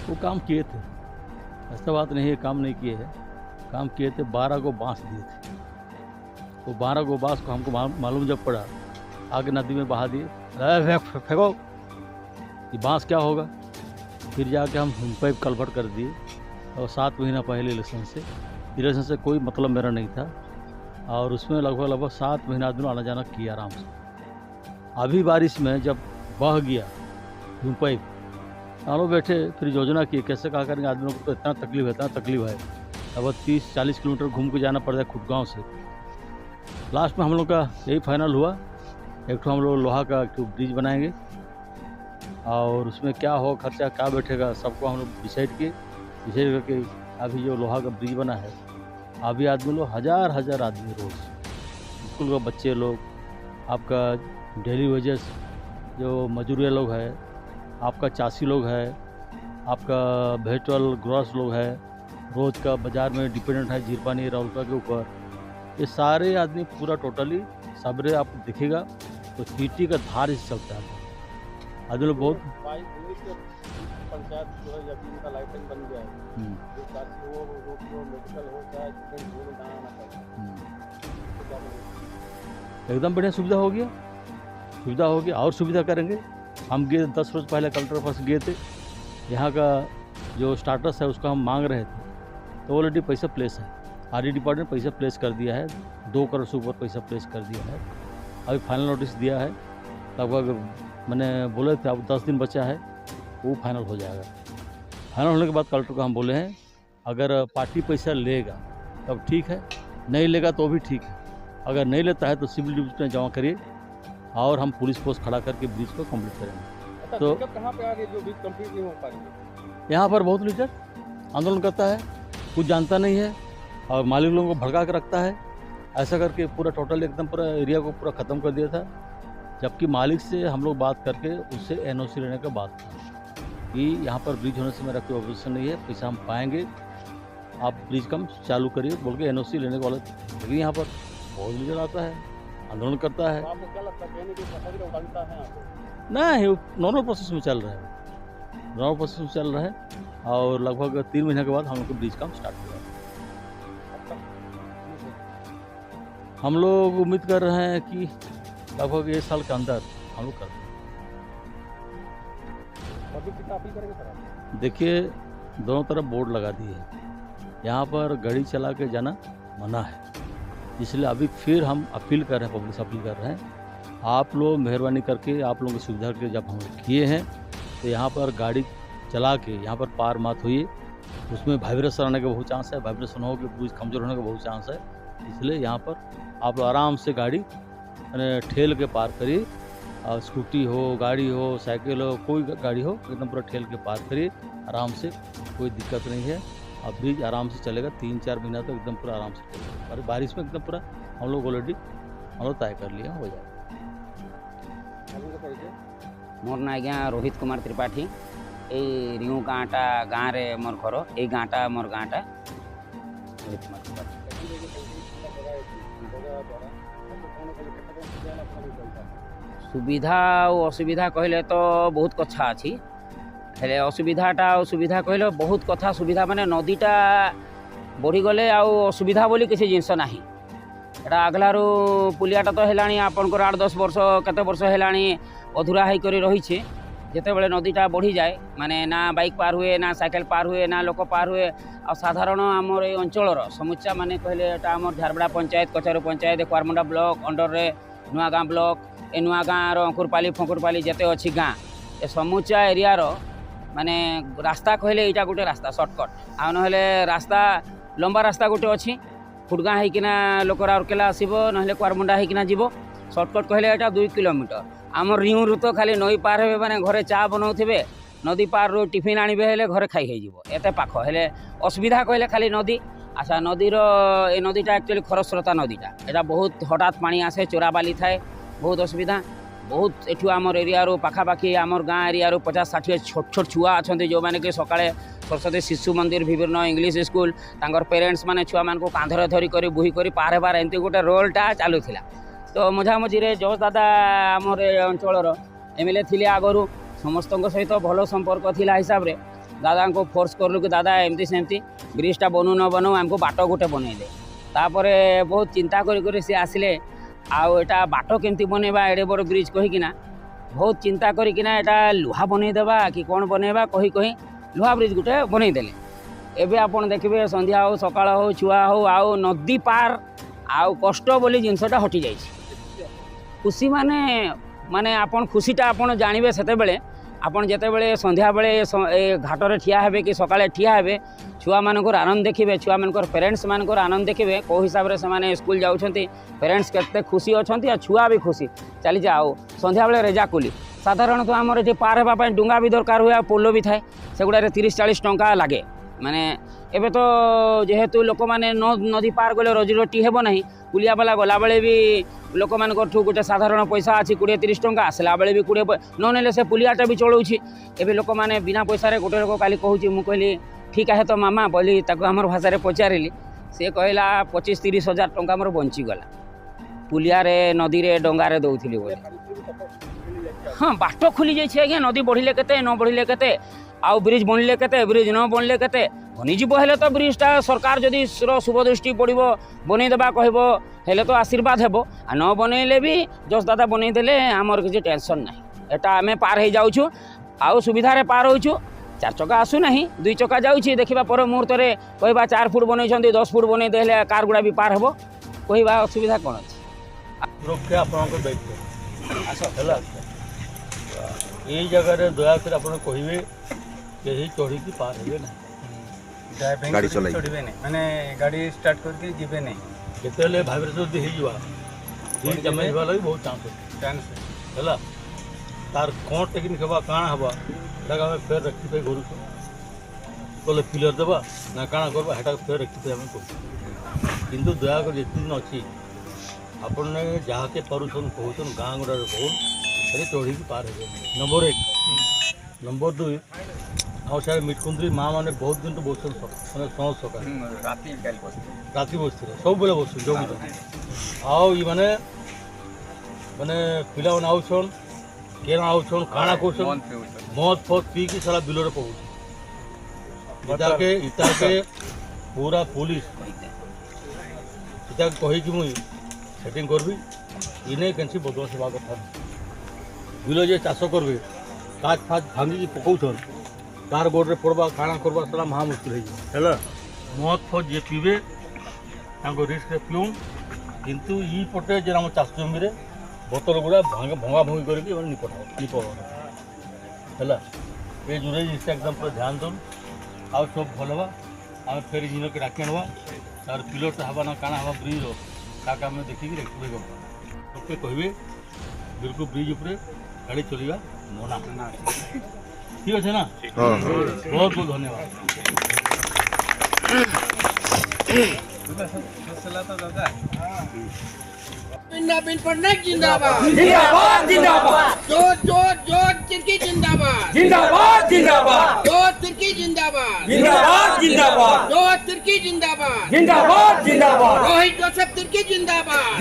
वो काम किए थे, ऐसा बात नहीं है काम नहीं किए हैं, काम किए थे। 12 को बांस दिए थे, वो 12 को बांस को हमको मालूम जब पड़ा, आगे नदी में बहा दिए, फेंको ये बांस क्या होगा। फिर जाके हम पाइप कल्वर्ट कर दिए। और 7 महीना पहले इलेक्शन से कोई मतलब मेरा नहीं था, और उसमें लगभग 7 महीना आदमी आना जाना किया आराम से। अभी बारिश में जब बह गया पाइप, हम लोग बैठे फिर योजना की कैसे कहा करेंगे, आदमियों को तो इतना तकलीफ है। अब 30-40 किलोमीटर घूम के जाना पड़ता है खुद गाँव से। लास्ट में हम लोग का यही फाइनल हुआ, एक तो हम लोग लोहा का एक ब्रिज बनाएंगे, और उसमें क्या हो खर्चा क्या बैठेगा सबको हम लोग डिसाइड करके अभी जो लोहा का ब्रिज बना है, अभी आदमी लोग हजार आदमी रोज़, स्कूल के बच्चे लोग, आपका डेली वेजेस जो मजदूरिया लोग है, आपका चासी लोग है, आपका वेजिटेबल ग्रोस लोग है, रोज़ का बाज़ार में डिपेंडेंट है जीरपानी राउलका के ऊपर, ये सारे आदमी पूरा टोटली सबरे आपको दिखेगा तो चीटी का धार से चलता है। आदमी लोग बहुत पंचायत जो है जब इनका लाइसेंस बन गया है, जो चाची हो रोड हो मेडिकल हो चाहे स्टूडेंट हो जाना ना पड़े, एकदम बढ़िया सुविधा हो गया और सुविधा करेंगे। हम गए 10 रोज़ पहले कलेक्टर के पास गए थे, यहाँ का जो स्टार्टस है उसका हम मांग रहे थे, तो ऑलरेडी पैसा प्लेस है, आरडी डिपार्टमेंट पैसा प्लेस कर दिया है, 2 करोड़ से ऊपर पैसा प्लेस कर दिया है। अभी फाइनल नोटिस दिया है, लगभग मैंने बोले थे अब 10 दिन बचा है, वो फाइनल हो जाएगा। फाइनल होने के बाद कलेक्टर को हम बोले हैं अगर पार्टी पैसा लेगा तब ठीक है, नहीं लेगा तो भी ठीक है। अगर नहीं लेता है तो सिविल डिविजन में जमा करिए और हम पुलिस फोर्स खड़ा करके ब्रिज को कंप्लीट करेंगे। तो कहाँ पे आगे जो ब्रिज कंप्लीट नहीं हो पा रही है? यहाँ पर बहुत लीडर आंदोलन करता है, कुछ जानता नहीं है और मालिक लोगों को भड़का के रखता है, ऐसा करके पूरा टोटल एकदम पूरा एरिया को पूरा ख़त्म कर दिया था। जबकि मालिक से हम लोग बात करके उससे एनओसी लेने का बात था कि यहाँ पर ब्रिज होने से मेरा कोई ऑब्जेक्शन नहीं है, पैसा हम पाएंगे, आप ब्रिज कम चालू करिए बोल के एनओसी लेने वाला। लेकिन यहाँ पर बहुत लीडर आता है, आंदोलन करता है। आपको क्या लगता है कहने की प्रोसेस उड़ाता है यहाँ पे? नहीं, नॉर्मल प्रोसेस में चल रहा है, और लगभग 3 महीने के बाद हम लोग को ब्रिज काम स्टार्ट हुआ है। हम लोग उम्मीद कर रहे हैं कि लगभग 1 साल के अंदर हम लोग कर दें। देखिए दोनों तरफ बोर्ड लगा दिए हैं, यहाँ पर गाड़ी चला के जाना मना है, इसलिए अभी फिर हम अपील कर रहे हैं, पब्लिक से अपील कर रहे हैं, आप लोग मेहरबानी करके आप लोगों की सुविधा के जब हम किए हैं तो यहाँ पर गाड़ी चला के यहाँ पर पार मत होइए, उसमें वाइब्रेशन आने का बहुत चांस है, वाइब्रेशन हो के ब्रिज कमज़ोर होने का बहुत चांस है। इसलिए यहाँ पर आप लोग आराम से गाड़ी ठेल के पार करिए, और स्कूटी हो, गाड़ी हो, साइकिल हो, कोई गाड़ी हो, एकदम पूरा ठेल के पार करिए आराम से, कोई दिक्कत नहीं है। अब ब्रिज आराम से चलेगा 3-4 महीना तक एकदम पूरा आराम से चलेगा, और बारिश में एकदम पूरा हम लोग ऑलरेडी तय कर लिया हो जाएगा। मोर ना आज्ञा रोहित कुमार त्रिपाठी, ए रिउ गाँटा गाँव रे मोर घर, ए गाँटा मोर गाँटा रोहित कुमार त्रिपाठी। सुविधा और असुविधा कहले तो बहुत कथा अच्छी, हेले असुविधाटा और सुविधा कहले बहुत कथा। सुविधा माने नदीटा बढ़ीगले असुविधा बोली किसी जिनस ना, एटा आगलारू पुलियाटा तो है आपंकर 8-10 वर्ष केते वर्ष है अधूरा होकर रही। जिते बड़े नदीटा बढ़ी जाए माने ना बाइक पार हुए, ना साइकेल पार हुए, ना लोक पार हुए, आ साधारण आमर ये अंचलर समुच्चा माने कहले एटा आमर झारबड़ा पंचायत, कचारू पंचायत, कुआरमुंडा ब्लॉक अंडर रे नुआ गाँ ब्लॉक, ए नुआ गाँव अंकुरपाली फंकुरपाली जिते अच्छी गाँ, ए समूचा एरिया माने रास्ता कहले यहाँ गोटे रास्ता सर्टकट, आ नहले रास्ता लंबा रास्ता गोटे अच्छी, फुटगाँ होकिना लोक राउरकेला आसब ना कुआरमुंडा होकिना जीव। सर्टकट कहले यहाँ 2 किलोमीटर। आमर रिउरु तो खाली नई पार हे माने घरे चा बनाऊे, नदी पार रू टिफिन आणबे हेले घरे खाई हो एते पाख हेले असुविधा कहले खाली नदी। अच्छा नदीर ए नदीटा एक्चुअली खरस्रोता नदीटा, यहाँ बहुत हठात पानी आसे, चोरा बाली थाए, बहुत असुविधा। बहुत एठू आमर एरिया पाखापाखि आमर गाँ एरिया 50-60 छोट छोट छुआ अच्छा जो मैंने कि सकाळे सरस्वती शिशु मंदिर, विभिन्न इंग्लिश स्कूल, तांकर पेरेंट्स माने छुआ मान को कांधरे धरी करी बुही करी पार हेबार एमती गोटे रोलटा चालूला। तो मझामझी जज दादा आमर अंचल एमएलए थिले आगरू, समस्त सहित भल संपर्क थिला हिसाब रे दादा को फोर्स करलु कि दादा एमती सेमती ब्रिजटा बनू न बनू आमको बाट गोटे बनइले तापरे बहुत चिंता करी सी आसिले आउ एटा बाट केमती बनैबा एडे बड़ ब्रिज कहिकिना बहुत चिंता करिकिना एटा लुहा बनैदेबा कि कौन बनैबा कही लुहा ब्रिज गोटे बनईदेले एबे आपण देखिबे संध्या हो सकाळ हो छुआ हो आउ नदी पार आउ कष्ट बोली जिनसटा हटि जाइछि खुशी माने आपण खुशीटा आपण जानिबे सेते बेले आपण जेते बेले संध्या बेले ए घाटरे ठिया हेबे कि सकाळे ठिया हेबे छुआ मानकर आनंद देखिबे छुआ मानकर पेरेंट्स मानकर आनंद देखिबे को हिसाब रे से स्कूल जाउछंती पेरेंट्स केते खुशी अछंती आ छुआ भी खुशी चली जाओ संध्या बेले रेजाकुली साधारणतः आमर ये पार होगा डुंगा भी दरकार हुए पोलो भी थाए सेगुड़ा 30-40 टंका लगे माने एबे तो जेहेतु लोक मैंने नदी पार गले रोजी रोटी हेब ना पुलिया वाला गला बेले भी लोक मान गोटे साधारण पैसा अच्छी 20-30 टंका आसला बेले भी 20 नने से पुलियाटा भी चलाऊँगी एबे लोक मैंने बिना पैसा गोटे लोक काली कहूँ मुझे कहली ठीक है तो मामा बोली आमर भाषा पचारि सी कहला 25-30 हजार टंका मोर बंचीगला पुलिया नदी रे डंगारे दौली बोले हाँ बाट खोली जाइए आज्ञा नदी बढ़िले केते न बढ़िले केते आउ ब्रिज बनले केते ब्रिज न बनले केते बनीजीव हेले तो ब्रिजटा सरकार जदि शुभ दृष्टि पड़ो बनईदेवा कहब हेले तो आशीर्वाद हेब आ न बनईले भी जस दादा बनईदेले आमर किसी टेंशन ना एटा आमे पार हो जाऊँ आउ सुविधारे पार होचु 4 चक्का आसु ना 2 चक्का जाऊँगी देखा पर मुहूर्त में कहवा 4 फुट बनई 10 फुट बनई देले कार गुड़ा भी पार हेब कहवा असुविधा कौन अच्छे सुरक्षा आपन दायित्व ये जगह दयाकर आप कहे कहीं चढ़ी पार हे ना गाड़ी चढ़े माने गाड़ी स्टार्ट करके जीवे नहीं केते भाई जदि हो बहुत चांस है तार कौन टेक्निक हवा काଣା हवा आम फेर रखी घर कले पिलर देवा ना काଣା करवा हेटा फेर रखी आम किंतु दयाकर जित दिन अच्छी आपने जहाँ के पारुन कहन गाँ गुड़ा कहन से चढ़ी पार हे नंबर 1 नंबर 2 आउ सारे मिटकुंद्री माँ मैंने बहुत दिन तो बस मैंने समझ सका राति बसते सब बेले बस जो आउ ये माने माने पिला आउन केन आउन काଣା कर मद फद पी कि सारा बिल पहुँचे इताके पूरा पुलिस इताके कही कि मुई सेटिंग करबी इने कैंसी बदमाश हवा कथा बिल जे चाष करबे काच फाच भांगी पकाउछन कार गोड़े पड़वा काଣା करवा सारा महा मुश्किल है मद फद जे पीबे रिस्क पिऊ किंतु ई पटे जे आम चाष जमी बोतल गुड़ा भंगा भंगी करके निप है ये जुड़े जिसका एकदम पूरा ध्यान दौन आउ सब भल हवा आम फेर इंजिन के डाकी आनवा तार पिलरटा हवा ना काଣା हवा ब्रिज ताके आम देखिक रखिए लोके कहे बिल्कुल ब्रिज उपरे गाड़ी चलवा मना ठीक अच्छे ना बहुत बहुत धन्यवाद पटनायक जिंदाबाद जिंदाबाद जिंदाबाद जोत जोत जोत तिर्की जिंदाबाद जिंदाबाद जिंदाबाद जोत तिर्की जिंदाबाद जिंदाबाद जिंदाबाद जोत तिर्की जिंदाबाद जिंदाबाद जिंदाबाद रोहित जोसेफ तिर्की जिंदाबाद